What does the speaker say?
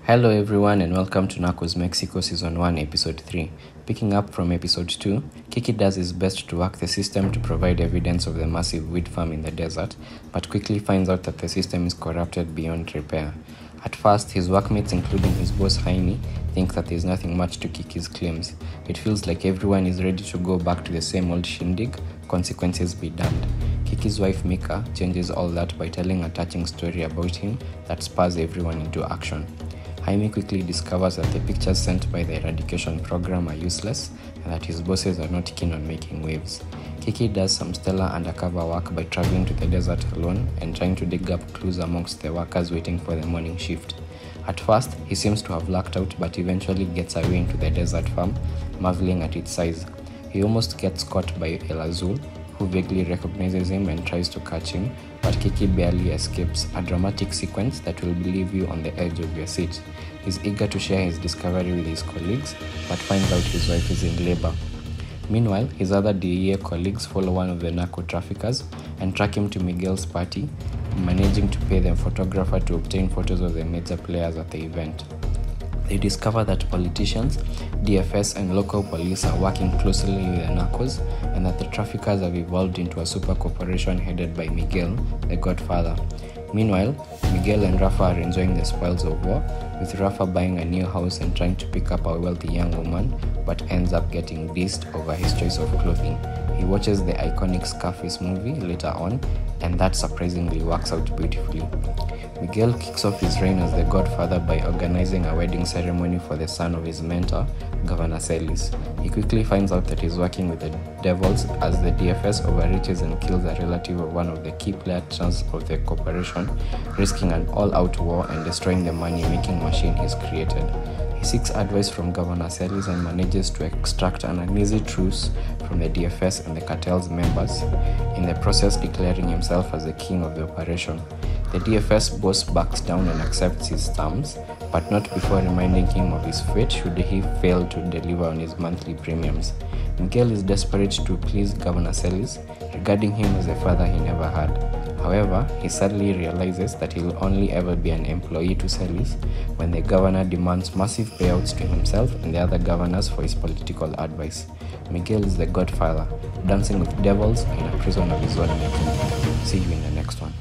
Hello everyone and welcome to Narcos Mexico Season 1 Episode 3. Picking up from Episode 2, Kiki does his best to work the system to provide evidence of the massive weed farm in the desert, but quickly finds out that the system is corrupted beyond repair. At first, his workmates, including his boss Jaime, think that there is nothing much to Kiki's claims. It feels like everyone is ready to go back to the same old shindig, consequences be damned. Kiki's wife Mika changes all that by telling a touching story about him that spurs everyone into action. Jaime quickly discovers that the pictures sent by the eradication program are useless and that his bosses are not keen on making waves. Kiki does some stellar undercover work by traveling to the desert alone and trying to dig up clues amongst the workers waiting for the morning shift. At first, he seems to have lucked out but eventually gets away into the desert farm, marveling at its size. He almost gets caught by El Azul, who vaguely recognizes him and tries to catch him, but Kiki barely escapes, a dramatic sequence that will leave you on the edge of your seat. He's eager to share his discovery with his colleagues, but finds out his wife is in labor. Meanwhile, his other DEA colleagues follow one of the narco traffickers and track him to Miguel's party, managing to pay the photographer to obtain photos of the major players at the event. They discover that politicians, DFS and local police are working closely with the narcos and that the traffickers have evolved into a super corporation headed by Miguel, the godfather. Meanwhile, Miguel and Rafa are enjoying the spoils of war, with Rafa buying a new house and trying to pick up a wealthy young woman, but ends up getting dissed over his choice of clothing. He watches the iconic Scarface movie later on, and that surprisingly works out beautifully. Miguel kicks off his reign as the godfather by organizing a wedding ceremony for the son of his mentor, Governor Celis. He quickly finds out that he's working with the devils as the DFS overreaches and kills a relative of one of the key players of the corporation, risking an all-out war and destroying the money-making machine he's created. He seeks advice from Governor Celis and manages to extract an uneasy truce from the DFS and the cartel's members, in the process declaring himself as the king of the operation. The DFS boss backs down and accepts his terms, but not before reminding him of his fate should he fail to deliver on his monthly premiums. Miguel is desperate to please Governor Celis, regarding him as a father he never had. However, he sadly realizes that he will only ever be an employee to Celis when the governor demands massive payouts to himself and the other governors for his political advice. Miguel is the godfather, dancing with devils in a prison of his own making. See you in the next one.